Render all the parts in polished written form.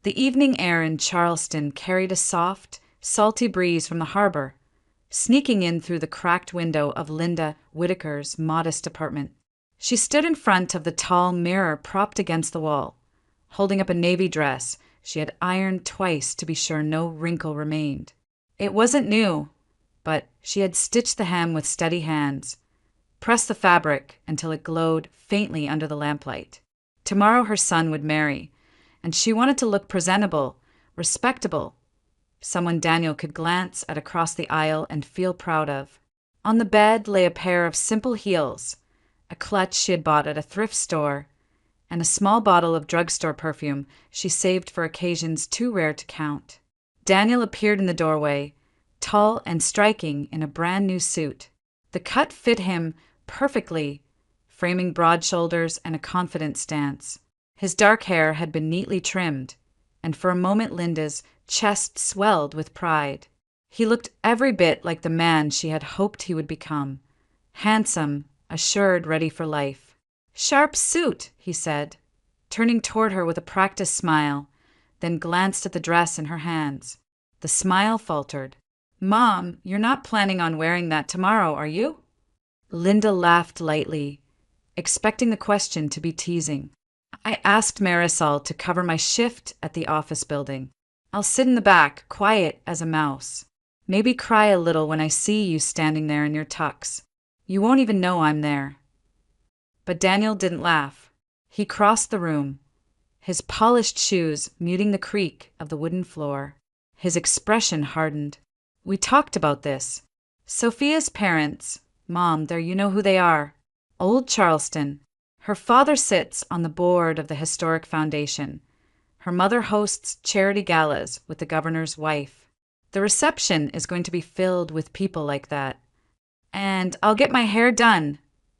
The evening air in Charleston carried a soft, salty breeze from the harbor, sneaking in through the cracked window of Linda Whitaker's modest apartment. She stood in front of the tall mirror propped against the wall, holding up a navy dress she had ironed twice to be sure no wrinkle remained. It wasn't new, but she had stitched the hem with steady hands, pressed the fabric until it glowed faintly under the lamplight. Tomorrow her son would marry, and she wanted to look presentable, respectable, someone Daniel could glance at across the aisle and feel proud of. On the bed lay a pair of simple heels, a clutch she had bought at a thrift store, and a small bottle of drugstore perfume she saved for occasions too rare to count. Daniel appeared in the doorway, tall and striking in a brand new suit. The cut fit him perfectly, framing broad shoulders and a confident stance. His dark hair had been neatly trimmed, and for a moment Linda's chest swelled with pride. He looked every bit like the man she had hoped he would become, handsome, assured, ready for life. "Sharp suit," he said, turning toward her with a practiced smile, then glanced at the dress in her hands. The smile faltered. "Mom, you're not planning on wearing that tomorrow, are you?" Linda laughed lightly, expecting the question to be teasing. "I asked Marisol to cover my shift at the office building. I'll sit in the back, quiet as a mouse. Maybe cry a little when I see you standing there in your tux. You won't even know I'm there." But Daniel didn't laugh. He crossed the room, his polished shoes muting the creak of the wooden floor. His expression hardened. "We talked about this. Sophia's parents, Mom, you know who they are. Old Charleston. Her father sits on the board of the Historic Foundation. Her mother hosts charity galas with the governor's wife. The reception is going to be filled with people like that. And I'll get my hair done,"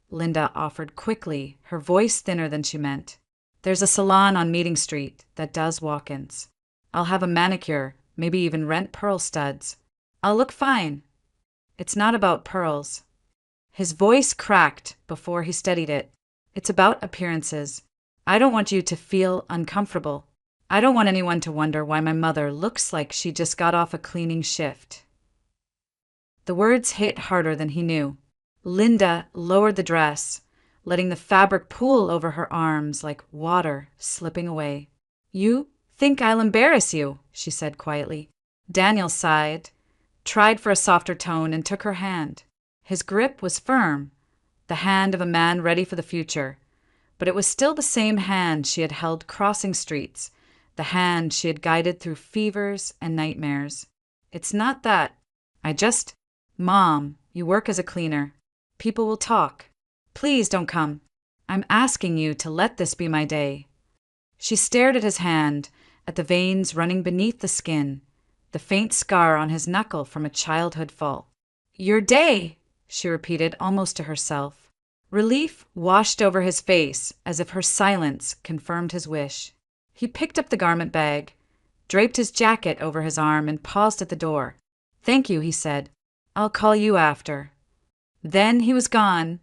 Linda offered quickly, her voice thinner than she meant. "There's a salon on Meeting Street that does walk-ins. I'll have a manicure, maybe even rent pearl studs. I'll look fine. It's not about pearls." His voice cracked before he steadied it. "It's about appearances. I don't want you to feel uncomfortable. I don't want anyone to wonder why my mother looks like she just got off a cleaning shift." The words hit harder than he knew. Linda lowered the dress, letting the fabric pool over her arms like water slipping away. "You think I'll embarrass you," she said quietly. Daniel sighed, tried for a softer tone, and took her hand. His grip was firm, the hand of a man ready for the future, but it was still the same hand she had held crossing streets, the hand she had guided through fevers and nightmares. "It's not that. Mom, you work as a cleaner. People will talk. Please don't come. I'm asking you to let this be my day." She stared at his hand, at the veins running beneath the skin, the faint scar on his knuckle from a childhood fall. "Your day," she repeated almost to herself. Relief washed over his face as if her silence confirmed his wish. He picked up the garment bag, draped his jacket over his arm, and paused at the door. "Thank you," he said. "I'll call you after." Then he was gone,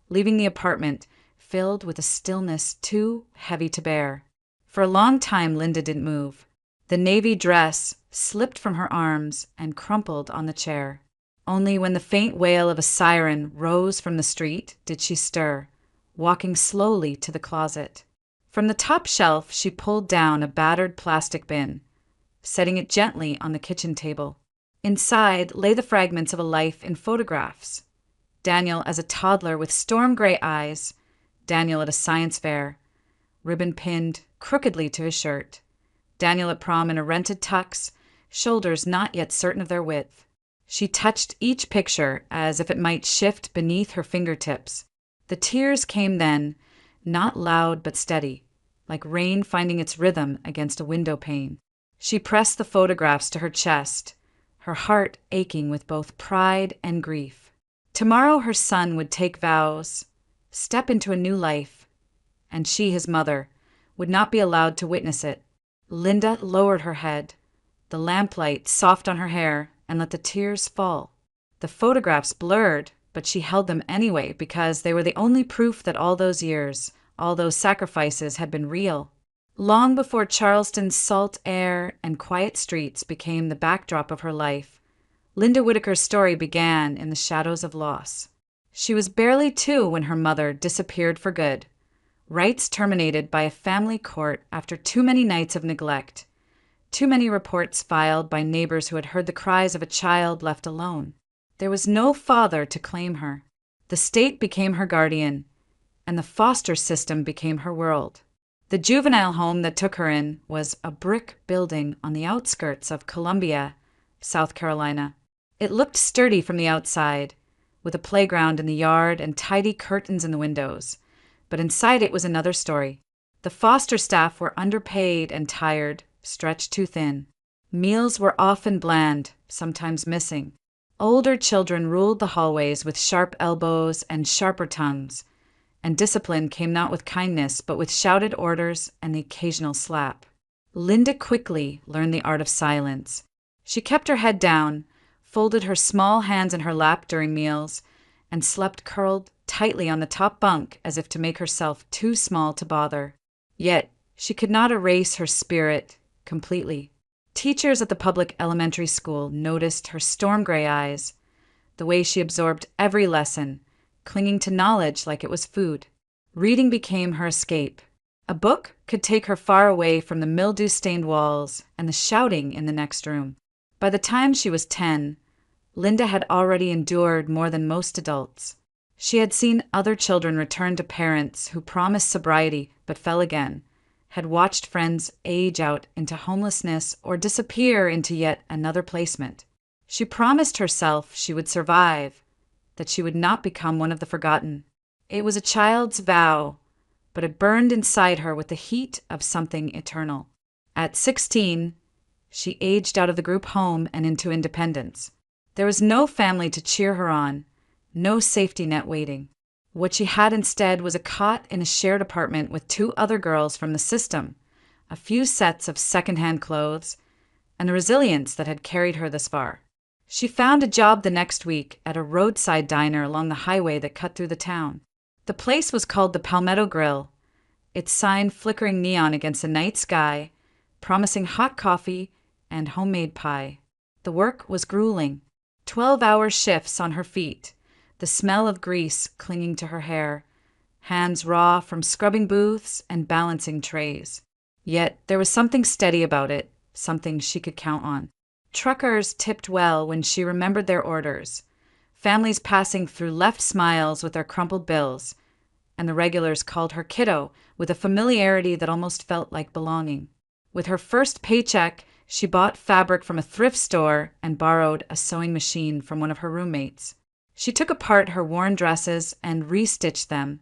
leaving the apartment filled with a stillness too heavy to bear. For a long time Linda didn't move. The navy dress slipped from her arms and crumpled on the chair. Only when the faint wail of a siren rose from the street did she stir, walking slowly to the closet. From the top shelf she pulled down a battered plastic bin, setting it gently on the kitchen table. Inside lay the fragments of a life in photographs. Daniel as a toddler with storm-gray eyes, Daniel at a science fair, ribbon pinned crookedly to his shirt, Daniel at prom in a rented tux, shoulders not yet certain of their width. She touched each picture as if it might shift beneath her fingertips. The tears came then, not loud but steady, like rain finding its rhythm against a window pane. She pressed the photographs to her chest, her heart aching with both pride and grief. Tomorrow her son would take vows, step into a new life, and she, his mother, would not be allowed to witness it. Linda lowered her head, the lamplight soft on her hair, and let the tears fall. The photographs blurred, but she held them anyway because they were the only proof that all those years, all those sacrifices had been real. Long before Charleston's salt air and quiet streets became the backdrop of her life, Linda Whitaker's story began in the shadows of loss. She was barely 2 when her mother disappeared for good, rights terminated by a family court after too many nights of neglect, too many reports filed by neighbors who had heard the cries of a child left alone. There was no father to claim her. The state became her guardian, and the foster system became her world. The juvenile home that took her in was a brick building on the outskirts of Columbia, South Carolina. It looked sturdy from the outside, with a playground in the yard and tidy curtains in the windows. But inside it was another story. The foster staff were underpaid and tired, stretched too thin. Meals were often bland, sometimes missing. Older children ruled the hallways with sharp elbows and sharper tongues, and discipline came not with kindness but with shouted orders and the occasional slap. Linda quickly learned the art of silence. She kept her head down, folded her small hands in her lap during meals, and slept curled tightly on the top bunk as if to make herself too small to bother. Yet she could not erase her spirit completely. Teachers at the public elementary school noticed her storm gray eyes, the way she absorbed every lesson, clinging to knowledge like it was food. Reading became her escape. A book could take her far away from the mildew-stained walls and the shouting in the next room. By the time she was 10, Linda had already endured more than most adults. She had seen other children return to parents who promised sobriety but fell again, had watched friends age out into homelessness or disappear into yet another placement. She promised herself she would survive, that she would not become one of the forgotten. It was a child's vow, but it burned inside her with the heat of something eternal. At 16, she aged out of the group home and into independence. There was no family to cheer her on, no safety net waiting. What she had instead was a cot in a shared apartment with 2 other girls from the system, a few sets of secondhand clothes, and the resilience that had carried her this far. She found a job the next week at a roadside diner along the highway that cut through the town. The place was called the Palmetto Grill, its sign flickering neon against the night sky, promising hot coffee and homemade pie. The work was grueling. 12-hour shifts on her feet, the smell of grease clinging to her hair, hands raw from scrubbing booths and balancing trays. Yet there was something steady about it, something she could count on. Truckers tipped well when she remembered their orders. Families passing through left smiles with their crumpled bills, and the regulars called her kiddo with a familiarity that almost felt like belonging. With her first paycheck, she bought fabric from a thrift store and borrowed a sewing machine from one of her roommates. She took apart her worn dresses and restitched them,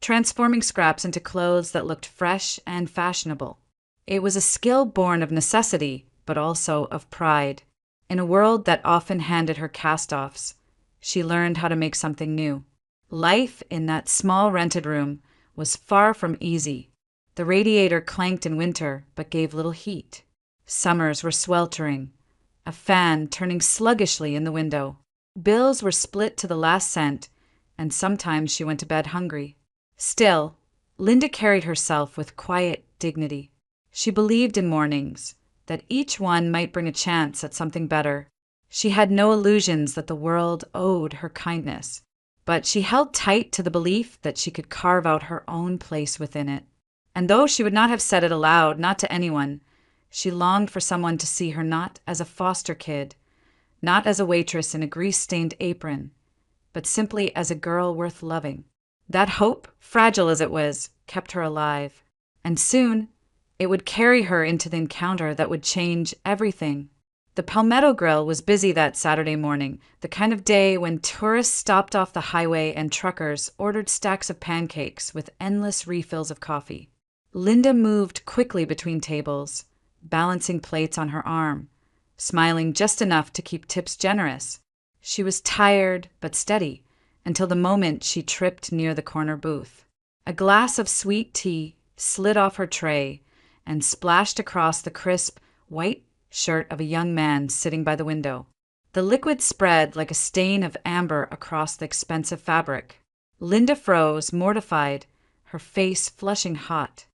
transforming scraps into clothes that looked fresh and fashionable. It was a skill born of necessity, but also of pride. In a world that often handed her cast-offs, she learned how to make something new. Life in that small rented room was far from easy. The radiator clanked in winter, but gave little heat. Summers were sweltering, a fan turning sluggishly in the window. Bills were split to the last cent, and sometimes she went to bed hungry. Still, Linda carried herself with quiet dignity. She believed in mornings, that each one might bring a chance at something better. She had no illusions that the world owed her kindness, but she held tight to the belief that she could carve out her own place within it. And though she would not have said it aloud, not to anyone, she longed for someone to see her not as a foster kid, not as a waitress in a grease-stained apron, but simply as a girl worth loving. That hope, fragile as it was, kept her alive. And soon, it would carry her into the encounter that would change everything. The Palmetto Grill was busy that Saturday morning, the kind of day when tourists stopped off the highway and truckers ordered stacks of pancakes with endless refills of coffee. Linda moved quickly between tables, balancing plates on her arm, smiling just enough to keep tips generous. She was tired but steady until the moment she tripped near the corner booth. A glass of sweet tea slid off her tray and splashed across the crisp, white shirt of a young man sitting by the window. The liquid spread like a stain of amber across the expensive fabric. Linda froze, mortified, her face flushing hot.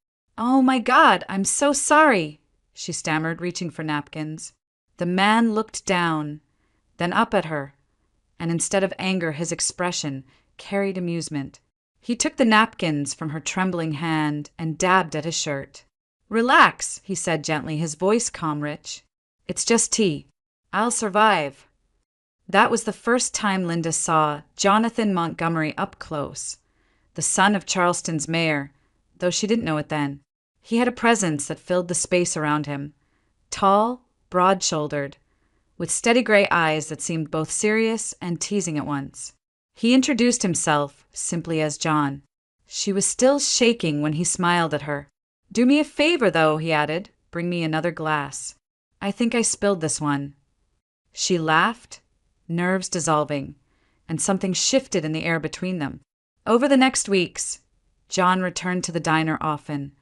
"Oh my God, I'm so sorry," she stammered, reaching for napkins. The man looked down, then up at her, and instead of anger, his expression carried amusement. He took the napkins from her trembling hand and dabbed at his shirt. "Relax," he said gently, his voice calm, rich. "It's just tea. I'll survive." That was the first time Linda saw Jonathan Montgomery up close, the son of Charleston's mayor, though she didn't know it then. He had a presence that filled the space around him, tall, broad-shouldered, with steady gray eyes that seemed both serious and teasing at once. He introduced himself simply as John. She was still shaking when he smiled at her. "Do me a favor, though," he added. "Bring me another glass. I think I spilled this one." She laughed, nerves dissolving, and something shifted in the air between them. Over the next weeks, John returned to the diner often,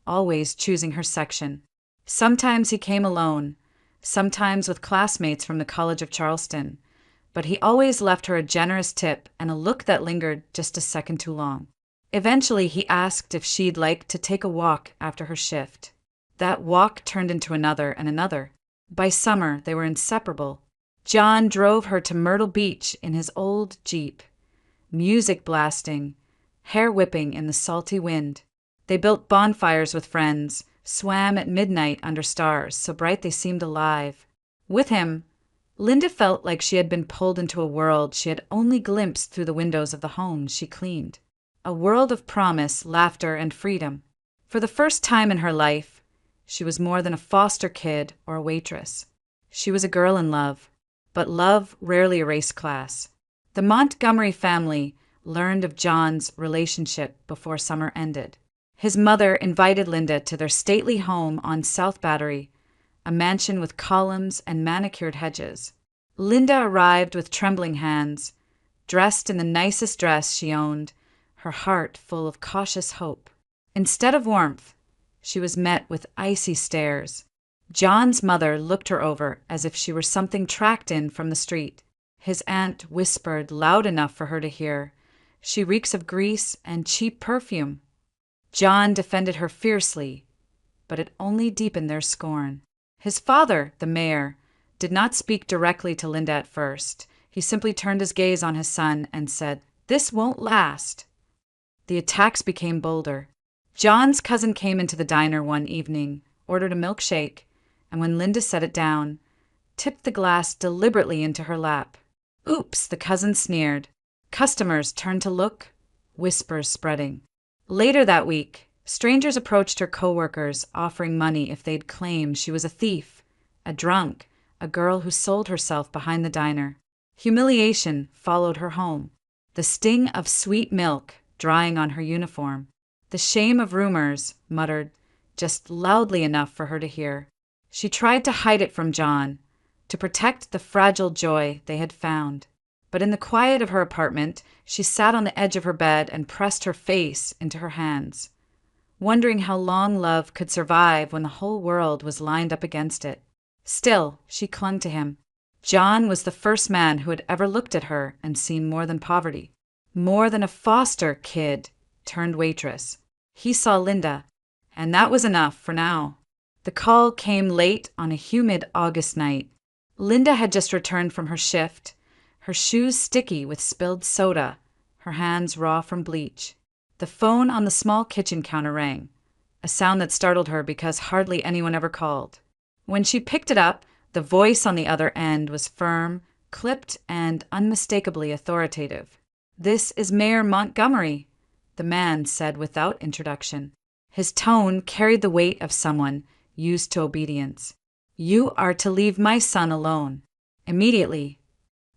always choosing her section. Sometimes he came alone, sometimes with classmates from the College of Charleston, but he always left her a generous tip and a look that lingered just a second too long. Eventually, he asked if she'd like to take a walk after her shift. That walk turned into another and another. By summer, they were inseparable. John drove her to Myrtle Beach in his old Jeep, music blasting, hair whipping in the salty wind. They built bonfires with friends, swam at midnight under stars so bright they seemed alive. With him, Linda felt like she had been pulled into a world she had only glimpsed through the windows of the homes she cleaned. A world of promise, laughter, and freedom. For the first time in her life, she was more than a foster kid or a waitress. She was a girl in love, but love rarely erased class. The Montgomery family learned of John's relationship before summer ended. His mother invited Linda to their stately home on South Battery, a mansion with columns and manicured hedges. Linda arrived with trembling hands, dressed in the nicest dress she owned, her heart full of cautious hope. Instead of warmth, she was met with icy stares. John's mother looked her over as if she were something tracked in from the street. His aunt whispered loud enough for her to hear, "She reeks of grease and cheap perfume." John defended her fiercely, but it only deepened their scorn. His father, the mayor, did not speak directly to Linda at first. He simply turned his gaze on his son and said, "This won't last." The attacks became bolder. John's cousin came into the diner one evening, ordered a milkshake, and when Linda set it down, tipped the glass deliberately into her lap. "Oops," the cousin sneered. Customers turned to look, whispers spreading. Later that week, strangers approached her coworkers, offering money if they'd claim she was a thief, a drunk, a girl who sold herself behind the diner. Humiliation followed her home. The sting of sweet milk drying on her uniform. The shame of rumors, muttered, just loudly enough for her to hear. She tried to hide it from John, to protect the fragile joy they had found. But in the quiet of her apartment, she sat on the edge of her bed and pressed her face into her hands, wondering how long love could survive when the whole world was lined up against it. Still, she clung to him. John was the first man who had ever looked at her and seen more than poverty, more than a foster kid turned waitress. He saw Linda, and that was enough for now. The call came late on a humid August night. Linda had just returned from her shift, her shoes sticky with spilled soda, her hands raw from bleach. The phone on the small kitchen counter rang, a sound that startled her because hardly anyone ever called. When she picked it up, the voice on the other end was firm, clipped, and unmistakably authoritative. "This is Mayor Montgomery," the man said without introduction. His tone carried the weight of someone used to obedience. "You are to leave my son alone." Immediately,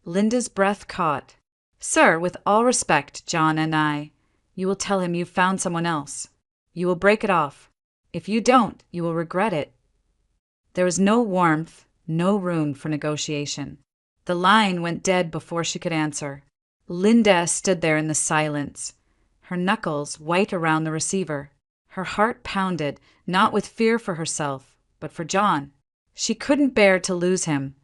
Linda's breath caught. "Sir, with all respect, John and I, you will tell him you've found someone else. You will break it off. If you don't, you will regret it." There was no warmth, no room for negotiation. The line went dead before she could answer. Linda stood there in the silence, her knuckles white around the receiver. Her heart pounded, not with fear for herself, but for John. She couldn't bear to lose him,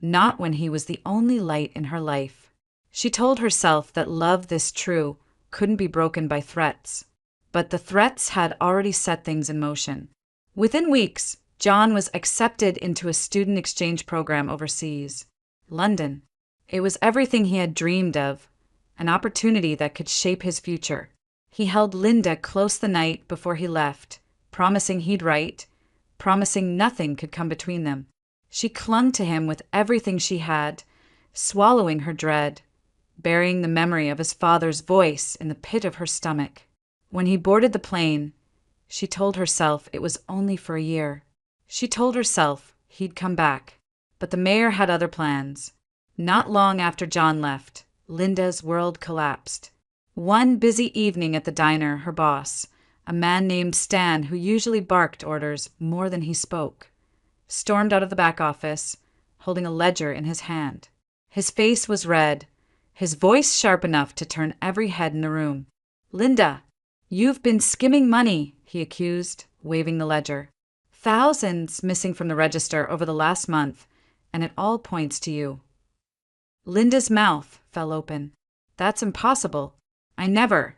not when he was the only light in her life. She told herself that love this true couldn't be broken by threats. but the threats had already set things in motion. Within weeks, John was accepted into a student exchange program overseas. London. It was everything he had dreamed of, an opportunity that could shape his future. He held Linda close the night before he left, promising he'd write, promising nothing could come between them. She clung to him with everything she had, swallowing her dread, burying the memory of his father's voice in the pit of her stomach. When he boarded the plane, she told herself it was only for a year. She told herself he'd come back. But the mayor had other plans. Not long after John left, Linda's world collapsed. One busy evening at the diner, her boss, a man named Stan who usually barked orders more than he spoke, stormed out of the back office, holding a ledger in his hand. His face was red, his voice sharp enough to turn every head in the room. "Linda, you've been skimming money," he accused, waving the ledger. "Thousands missing from the register over the last month, and it all points to you." Linda's mouth fell open. "That's impossible. I never."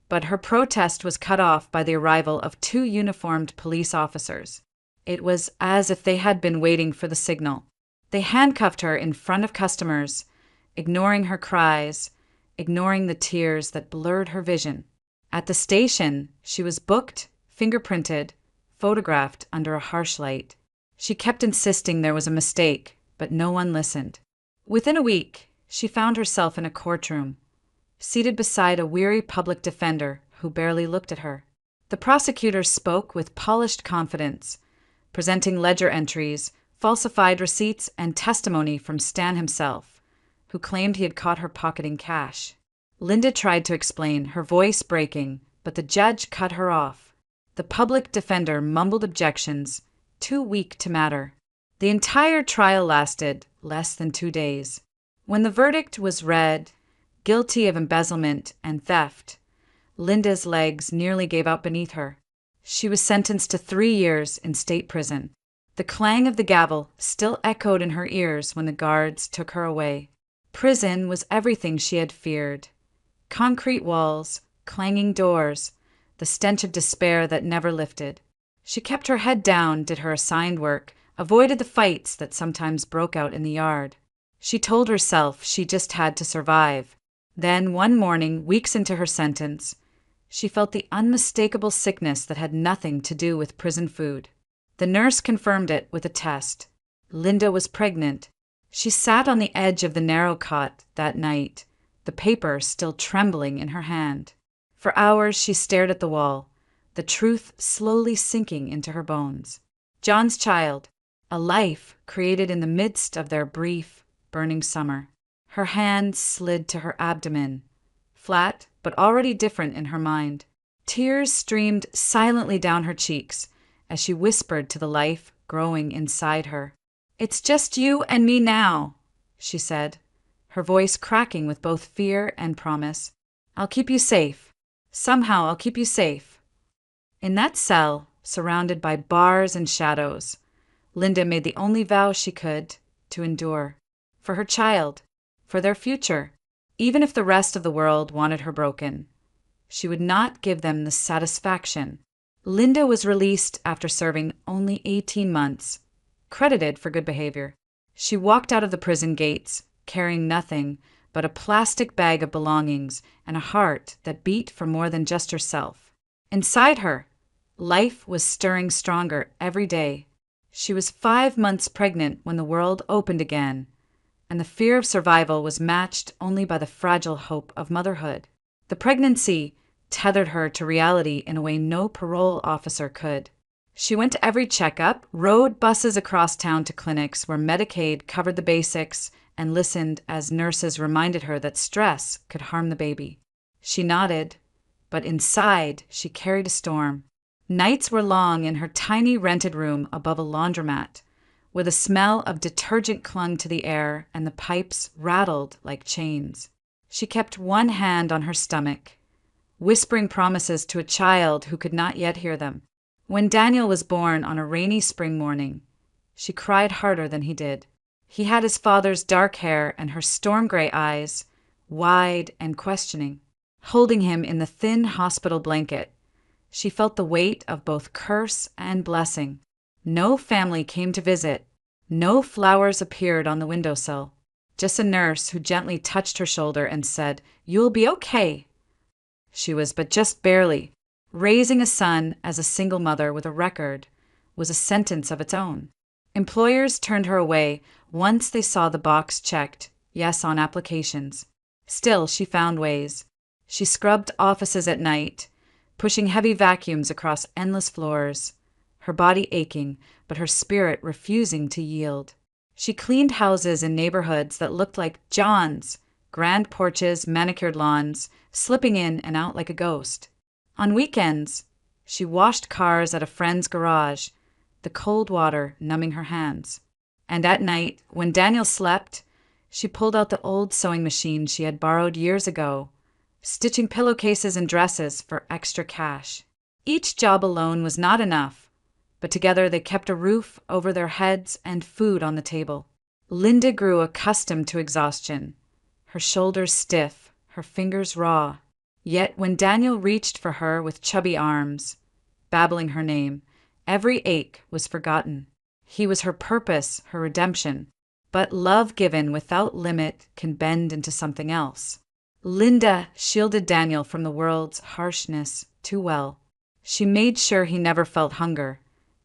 But her protest was cut off by the arrival of two uniformed police officers. It was as if they had been waiting for the signal. They handcuffed her in front of customers, ignoring her cries, ignoring the tears that blurred her vision. At the station, she was booked, fingerprinted, photographed under a harsh light. She kept insisting there was a mistake, but no one listened. Within a week, she found herself in a courtroom, seated beside a weary public defender who barely looked at her. The prosecutor spoke with polished confidence, presenting ledger entries, falsified receipts, and testimony from Stan himself, who claimed he had caught her pocketing cash. Linda tried to explain, her voice breaking, but the judge cut her off. The public defender mumbled objections, too weak to matter. The entire trial lasted less than 2 days. When the verdict was read, guilty of embezzlement and theft, Linda's legs nearly gave out beneath her. She was sentenced to 3 years in state prison. The clang of the gavel still echoed in her ears when the guards took her away. Prison was everything she had feared. Concrete walls, clanging doors, the stench of despair that never lifted. She kept her head down, did her assigned work, avoided the fights that sometimes broke out in the yard. She told herself she just had to survive. Then, one morning, weeks into her sentence, she felt the unmistakable sickness that had nothing to do with prison food. The nurse confirmed it with a test. Linda was pregnant. She sat on the edge of the narrow cot that night, the paper still trembling in her hand. For hours she stared at the wall, the truth slowly sinking into her bones. John's child, a life created in the midst of their brief, burning summer. Her hand slid to her abdomen, flat but already different in her mind. Tears streamed silently down her cheeks as she whispered to the life growing inside her. "It's just you and me now," she said, her voice cracking with both fear and promise. "I'll keep you safe. Somehow I'll keep you safe." In that cell, surrounded by bars and shadows, Linda made the only vow she could to endure. For her child, for their future, even if the rest of the world wanted her broken. She would not give them the satisfaction. Linda was released after serving only 18 months, credited for good behavior. She walked out of the prison gates, carrying nothing but a plastic bag of belongings and a heart that beat for more than just herself. Inside her, life was stirring stronger every day. She was 5 months pregnant when the world opened again, and the fear of survival was matched only by the fragile hope of motherhood. The pregnancy tethered her to reality in a way no parole officer could. She went to every checkup, rode buses across town to clinics where Medicaid covered the basics, and listened as nurses reminded her that stress could harm the baby. She nodded, but inside she carried a storm. Nights were long in her tiny rented room above a laundromat, where the smell of detergent clung to the air and the pipes rattled like chains. She kept one hand on her stomach, whispering promises to a child who could not yet hear them. When Daniel was born on a rainy spring morning, she cried harder than he did. He had his father's dark hair and her storm-gray eyes, wide and questioning. Holding him in the thin hospital blanket, She felt the weight of both curse and blessing. No family came to visit. No flowers appeared on the windowsill. Just a nurse who gently touched her shoulder and said, "You'll be okay." She was but just barely. Raising a son as a single mother with a record was a sentence of its own. Employers turned her away once they saw the box checked, yes, on applications. Still, she found ways. She scrubbed offices at night, pushing heavy vacuums across endless floors, her body aching, but her spirit refusing to yield. She cleaned houses in neighborhoods that looked like John's, grand porches, manicured lawns, slipping in and out like a ghost. On weekends, she washed cars at a friend's garage, the cold water numbing her hands. And at night, when Daniel slept, she pulled out the old sewing machine she had borrowed years ago, stitching pillowcases and dresses for extra cash. Each job alone was not enough, but together they kept a roof over their heads and food on the table. Linda grew accustomed to exhaustion, her shoulders stiff, her fingers raw. Yet when Daniel reached for her with chubby arms, babbling her name, every ache was forgotten. He was her purpose, her redemption. But love given without limit can bend into something else. Linda shielded Daniel from the world's harshness too well. She made sure he never felt hunger,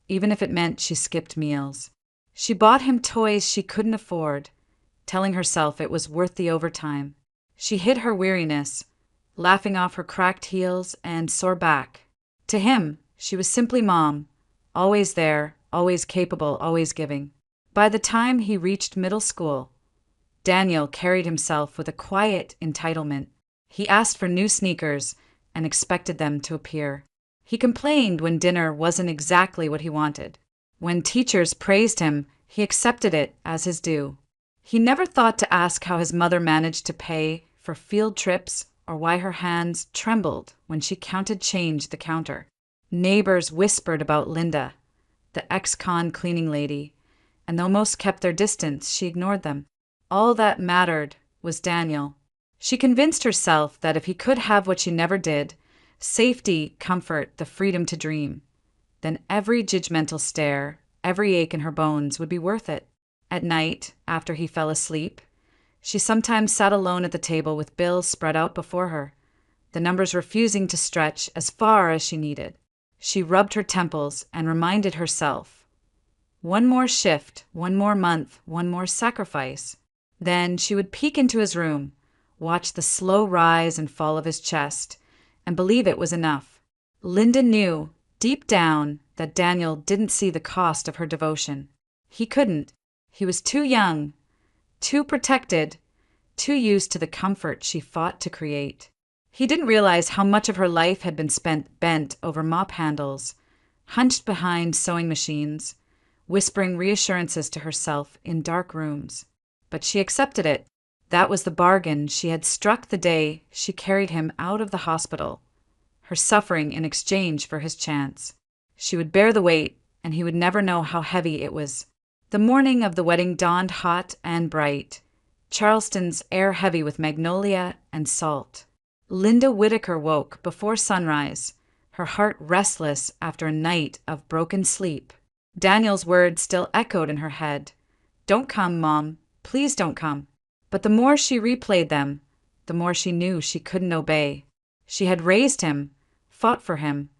even if it meant she skipped meals. She bought him toys she couldn't afford, telling herself it was worth the overtime. She hid her weariness, laughing off her cracked heels and sore back. To him, she was simply mom, always there, always capable, always giving. By the time he reached middle school, Daniel carried himself with a quiet entitlement. He asked for new sneakers and expected them to appear. He complained when dinner wasn't exactly what he wanted. When teachers praised him, he accepted it as his due. He never thought to ask how his mother managed to pay for field trips or why her hands trembled when she counted change at the counter. Neighbors whispered about Linda, the ex-con cleaning lady, and though most kept their distance, she ignored them. All that mattered was Daniel. She convinced herself that if he could have what she never did, safety, comfort, the freedom to dream, then every judgmental stare, every ache in her bones would be worth it. At night, after he fell asleep, she sometimes sat alone at the table with bills spread out before her, the numbers refusing to stretch as far as she needed. She rubbed her temples and reminded herself, one more shift, one more month, one more sacrifice. Then she would peek into his room, watch the slow rise and fall of his chest, and believe it was enough. Linda knew, deep down, that Daniel didn't see the cost of her devotion. He couldn't. He was too young, too protected, too used to the comfort she fought to create. He didn't realize how much of her life had been spent bent over mop handles, hunched behind sewing machines, whispering reassurances to herself in dark rooms. But she accepted it. That was the bargain she had struck the day she carried him out of the hospital, her suffering in exchange for his chance. She would bear the weight, and he would never know how heavy it was. The morning of the wedding dawned hot and bright, Charleston's air heavy with magnolia and salt. Linda Whitaker woke before sunrise, her heart restless after a night of broken sleep. Daniel's words still echoed in her head. "Don't come, Mom. Please don't come." But the more she replayed them, the more she knew she couldn't obey. She had raised him, fought for him,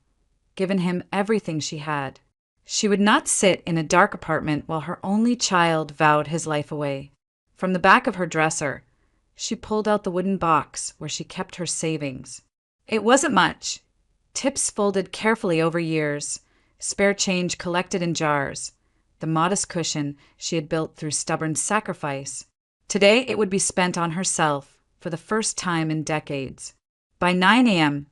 given him everything she had. She would not sit in a dark apartment while her only child vowed his life away. From the back of her dresser, she pulled out the wooden box where she kept her savings. It wasn't much. Tips folded carefully over years, spare change collected in jars, the modest cushion she had built through stubborn sacrifice. Today it would be spent on herself for the first time in decades. By 9 a.m.,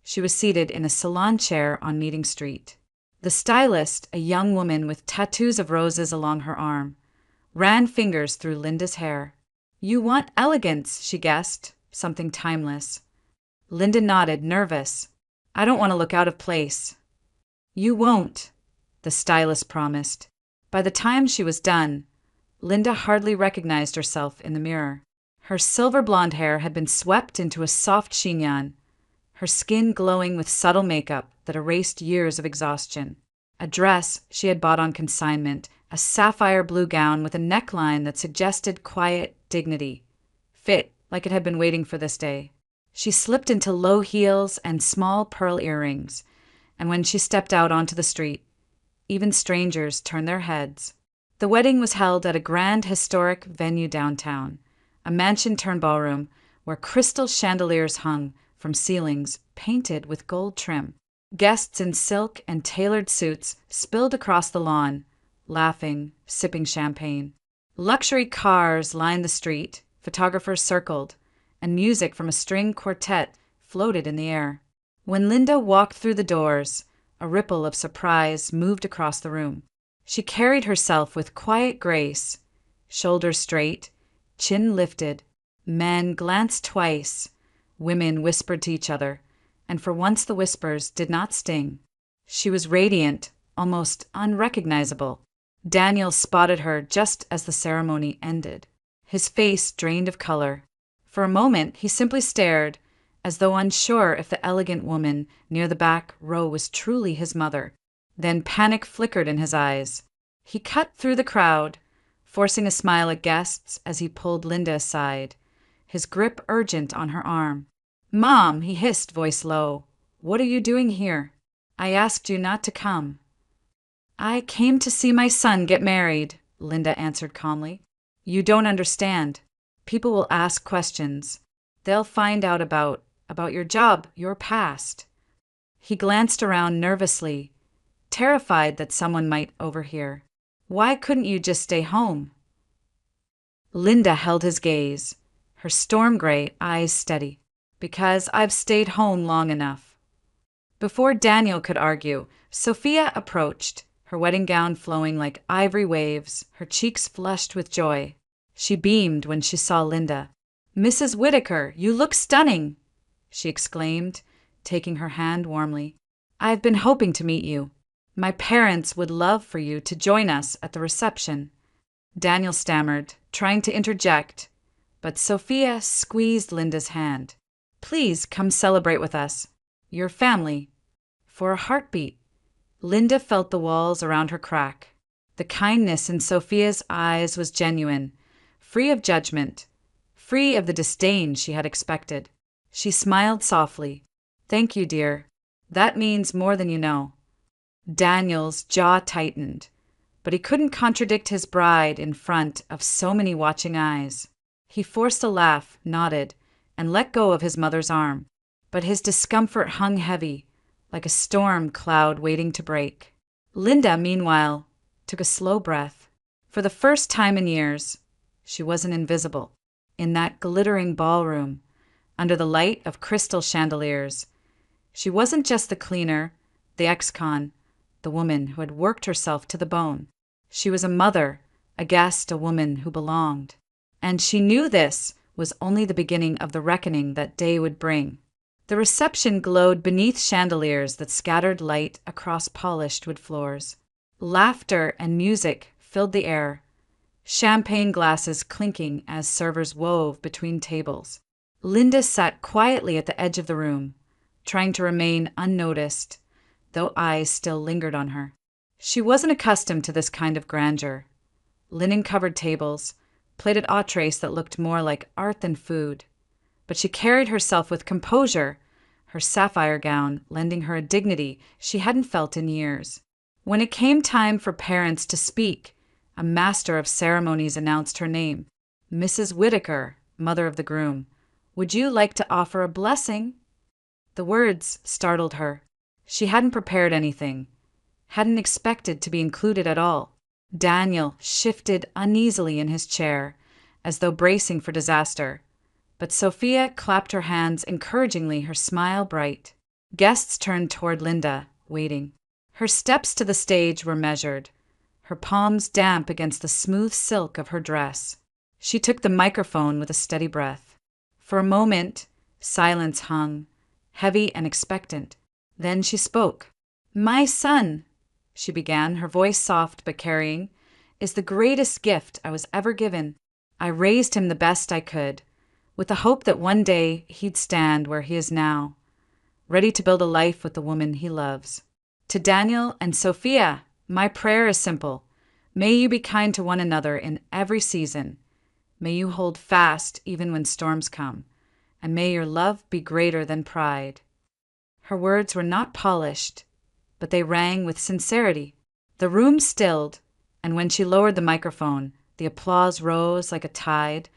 she was seated in a salon chair on Meeting Street. The stylist, a young woman with tattoos of roses along her arm, ran fingers through Linda's hair. "You want elegance," she guessed, something timeless. Linda nodded, nervous. "I don't want to look out of place." "You won't," the stylist promised. By the time she was done, Linda hardly recognized herself in the mirror. Her silver blonde hair had been swept into a soft chignon, her skin glowing with subtle makeup that erased years of exhaustion. A dress she had bought on consignment, a sapphire blue gown with a neckline that suggested quiet dignity. Fit like it had been waiting for this day. She slipped into low heels and small pearl earrings, and when she stepped out onto the street, even strangers turned their heads. The wedding was held at a grand historic venue downtown, a mansion-turned ballroom where crystal chandeliers hung from ceilings painted with gold trim. Guests in silk and tailored suits spilled across the lawn, laughing, sipping champagne. Luxury cars lined the street, photographers circled, and music from a string quartet floated in the air. When Linda walked through the doors, a ripple of surprise moved across the room. She carried herself with quiet grace, shoulders straight, chin lifted. Men glanced twice, women whispered to each other, and for once the whispers did not sting. She was radiant, almost unrecognizable. Daniel spotted her just as the ceremony ended. His face drained of color. For a moment, he simply stared, as though unsure if the elegant woman near the back row was truly his mother. Then panic flickered in his eyes. He cut through the crowd, forcing a smile at guests as he pulled Linda aside, his grip urgent on her arm. "Mom," he hissed, voice low, "what are you doing here? I asked you not to come." "I came to see my son get married," Linda answered calmly. "You don't understand. People will ask questions. They'll find out about your job, your past." He glanced around nervously, terrified that someone might overhear. "Why couldn't you just stay home?" Linda held his gaze, her storm gray eyes steady. "Because I've stayed home long enough." Before Daniel could argue, Sophia approached, her wedding gown flowing like ivory waves, her cheeks flushed with joy. She beamed when she saw Linda. "Mrs. Whittaker, you look stunning!" she exclaimed, taking her hand warmly. "I've been hoping to meet you. My parents would love for you to join us at the reception." Daniel stammered, trying to interject, but Sophia squeezed Linda's hand. "Please come celebrate with us. Your family." For a heartbeat, Linda felt the walls around her crack. The kindness in Sophia's eyes was genuine, free of judgment, free of the disdain she had expected. She smiled softly. "Thank you, dear. That means more than you know." Daniel's jaw tightened, but he couldn't contradict his bride in front of so many watching eyes. He forced a laugh, nodded, and let go of his mother's arm, but his discomfort hung heavy, like a storm cloud waiting to break. Linda, meanwhile, took a slow breath. For the first time in years, she wasn't invisible. In that glittering ballroom, under the light of crystal chandeliers, she wasn't just the cleaner, the ex-con, the woman who had worked herself to the bone. She was a mother, a guest, a woman who belonged. And she knew this was only the beginning of the reckoning that day would bring. The reception glowed beneath chandeliers that scattered light across polished wood floors. Laughter and music filled the air, champagne glasses clinking as servers wove between tables. Linda sat quietly at the edge of the room, trying to remain unnoticed, though eyes still lingered on her. She wasn't accustomed to this kind of grandeur. Linen-covered tables, plated entrees that looked more like art than food. But she carried herself with composure, her sapphire gown lending her a dignity she hadn't felt in years. When it came time for parents to speak, a master of ceremonies announced her name. "Mrs. Whittaker, mother of the groom. Would you like to offer a blessing?" The words startled her. She hadn't prepared anything, hadn't expected to be included at all. Daniel shifted uneasily in his chair, as though bracing for disaster. But Sophia clapped her hands encouragingly, her smile bright. Guests turned toward Linda, waiting. Her steps to the stage were measured, her palms damp against the smooth silk of her dress. She took the microphone with a steady breath. For a moment, silence hung, heavy and expectant. Then she spoke. "My son," she began, her voice soft but carrying, "is the greatest gift I was ever given. I raised him the best I could, with the hope that one day he'd stand where he is now, ready to build a life with the woman he loves. To Daniel and Sophia, my prayer is simple. May you be kind to one another in every season. May you hold fast even when storms come. And may your love be greater than pride. Her words were not polished, but they rang with sincerity. The room stilled, and when she lowered the microphone, the applause rose like a tide,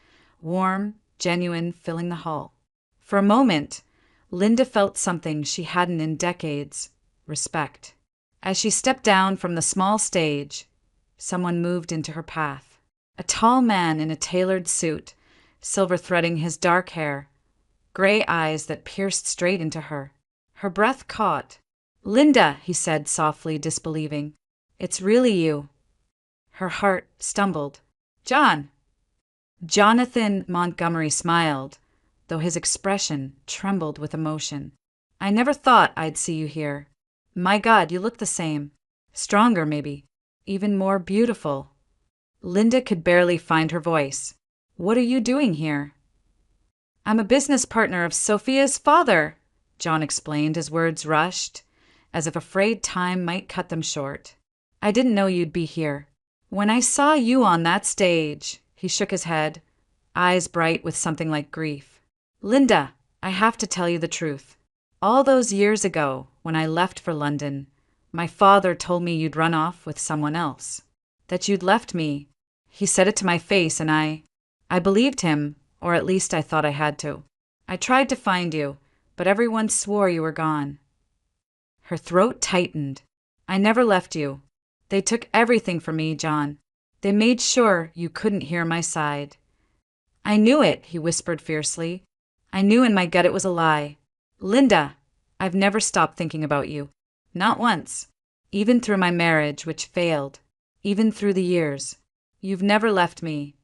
warm, genuine, filling the hall. For a moment, Linda felt something she hadn't in decades: respect. As she stepped down from the small stage, someone moved into her path. A tall man in a tailored suit, silver threading his dark hair, gray eyes that pierced straight into her. Her breath caught. "Linda," he said softly, disbelieving. "It's really you." Her heart stumbled. "John." Jonathan Montgomery smiled, though his expression trembled with emotion. "I never thought I'd see you here. My God, you look the same. Stronger, maybe. Even more beautiful." Linda could barely find her voice. "What are you doing here?" "I'm a business partner of Sophia's father," John explained as words rushed, as if afraid time might cut them short. "I didn't know you'd be here. When I saw you on that stage," he shook his head, eyes bright with something like grief. "Linda, I have to tell you the truth. All those years ago, when I left for London, my father told me you'd run off with someone else. That you'd left me. He said it to my face, and I believed him, or at least I thought I had to. I tried to find you, but everyone swore you were gone." Her throat tightened. "I never left you. They took everything from me, John. They made sure you couldn't hear my side." "I knew it," he whispered fiercely. "I knew in my gut it was a lie. Linda, I've never stopped thinking about you. Not once. Even through my marriage, which failed. Even through the years. You've never left me."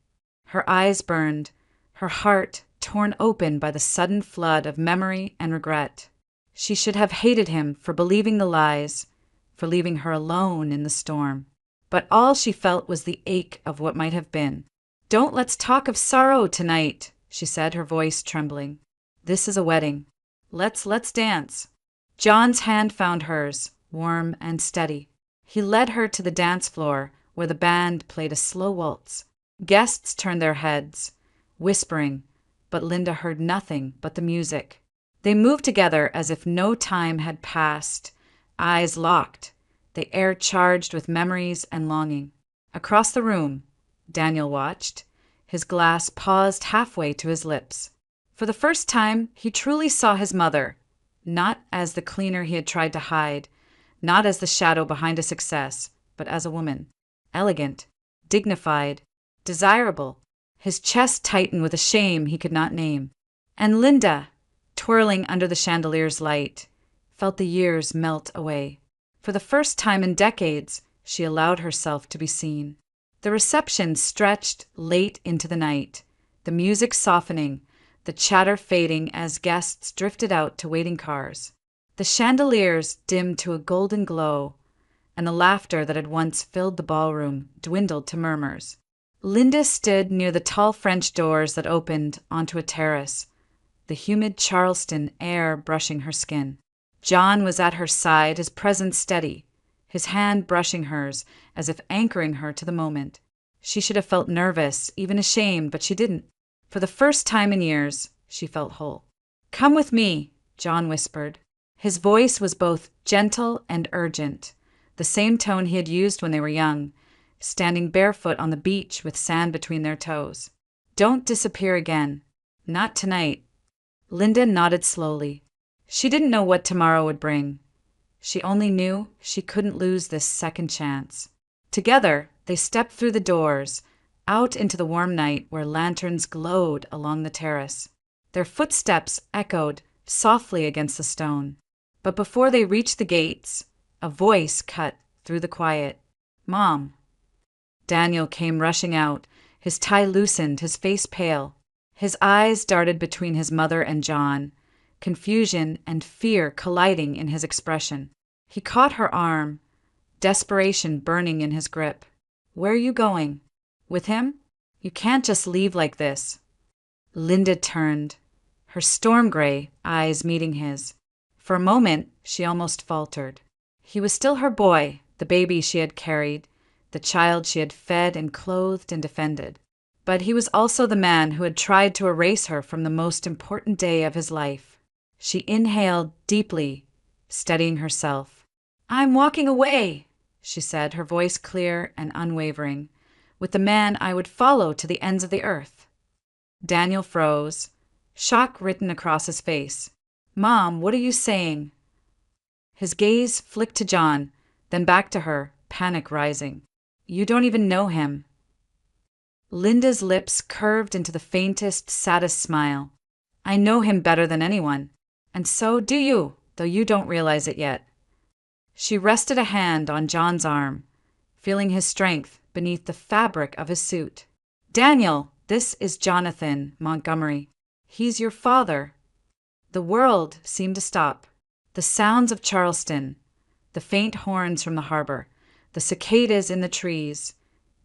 Her eyes burned, her heart torn open by the sudden flood of memory and regret. She should have hated him for believing the lies, for leaving her alone in the storm. But all she felt was the ache of what might have been. Let's talk of sorrow tonight," she said, her voice trembling. "This is a wedding. Let's dance." John's hand found hers, warm and steady. He led her to the dance floor, where the band played a slow waltz. Guests turned their heads, whispering, but Linda heard nothing but the music. They moved together as if no time had passed, eyes locked, the air charged with memories and longing. Across the room, Daniel watched, his glass paused halfway to his lips. For the first time, he truly saw his mother, not as the cleaner he had tried to hide, not as the shadow behind a success, but as a woman. Elegant, dignified, desirable. His chest tightened with a shame he could not name. And Linda, twirling under the chandelier's light, felt the years melt away. For the first time in decades, she allowed herself to be seen. The reception stretched late into the night, the music softening, the chatter fading as guests drifted out to waiting cars. The chandeliers dimmed to a golden glow, and the laughter that had once filled the ballroom dwindled to murmurs. Linda stood near the tall French doors that opened onto a terrace, the humid Charleston air brushing her skin. John was at her side, his presence steady, his hand brushing hers as if anchoring her to the moment. She should have felt nervous, even ashamed, but she didn't. For the first time in years, she felt whole. "Come with me," John whispered. His voice was both gentle and urgent, the same tone he had used when they were young, standing barefoot on the beach with sand between their toes. "Don't disappear again. Not tonight." Linda nodded slowly. She didn't know what tomorrow would bring. She only knew she couldn't lose this second chance. Together, they stepped through the doors, out into the warm night where lanterns glowed along the terrace. Their footsteps echoed softly against the stone. But before they reached the gates, a voice cut through the quiet. "Mom." Daniel came rushing out, his tie loosened, his face pale. His eyes darted between his mother and John, confusion and fear colliding in his expression. He caught her arm, desperation burning in his grip. "Where are you going? With him? You can't just leave like this." Linda turned, her storm gray eyes meeting his. For a moment, she almost faltered. He was still her boy, the baby she had carried, the child she had fed and clothed and defended. But he was also the man who had tried to erase her from the most important day of his life. She inhaled deeply, steadying herself. "I'm walking away," she said, her voice clear and unwavering, "with the man I would follow to the ends of the earth." Daniel froze, shock written across his face. "Mom, what are you saying?" His gaze flicked to John, then back to her, panic rising. "You don't even know him." Linda's lips curved into the faintest, saddest smile. "I know him better than anyone. And so do you, though you don't realize it yet." She rested a hand on John's arm, feeling his strength beneath the fabric of his suit. "Daniel, this is Jonathan Montgomery. He's your father." The world seemed to stop. The sounds of Charleston, the faint horns from the harbor, the cicadas in the trees,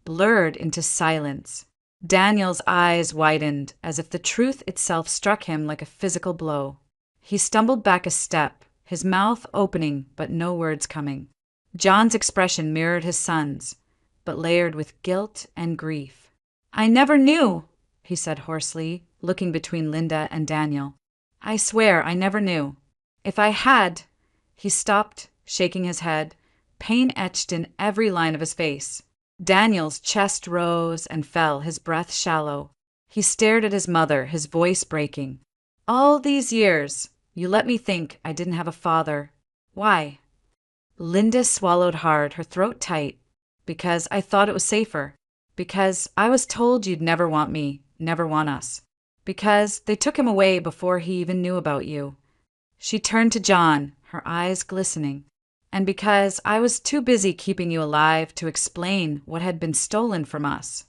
blurred into silence. Daniel's eyes widened as if the truth itself struck him like a physical blow. He stumbled back a step, his mouth opening but no words coming. John's expression mirrored his son's, but layered with guilt and grief. "I never knew," he said hoarsely, looking between Linda and Daniel. "I swear I never knew. If I had—" He stopped, shaking his head, pain etched in every line of his face. Daniel's chest rose and fell, his breath shallow. He stared at his mother, his voice breaking. "All these years, you let me think I didn't have a father. Why?" Linda swallowed hard, her throat tight. "Because I thought it was safer. Because I was told you'd never want me, never want us. Because they took him away before he even knew about you." She turned to John, her eyes glistening. "And because I was too busy keeping you alive to explain what had been stolen from us."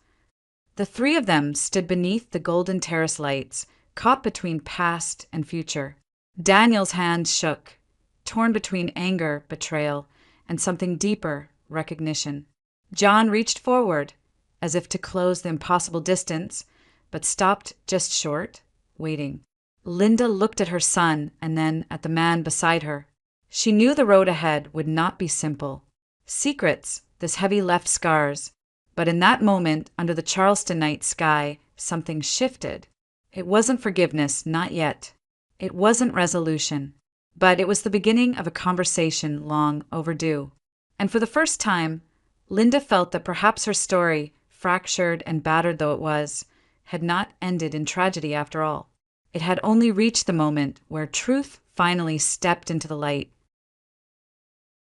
The three of them stood beneath the golden terrace lights, caught between past and future. Daniel's hands shook, torn between anger, betrayal, and something deeper, recognition. John reached forward, as if to close the impossible distance, but stopped just short, waiting. Linda looked at her son and then at the man beside her. She knew the road ahead would not be simple. Secrets, this heavy left scars. But in that moment, under the Charleston night sky, something shifted. It wasn't forgiveness, not yet. It wasn't resolution. But it was the beginning of a conversation long overdue. And for the first time, Linda felt that perhaps her story, fractured and battered though it was, had not ended in tragedy after all. It had only reached the moment where truth finally stepped into the light,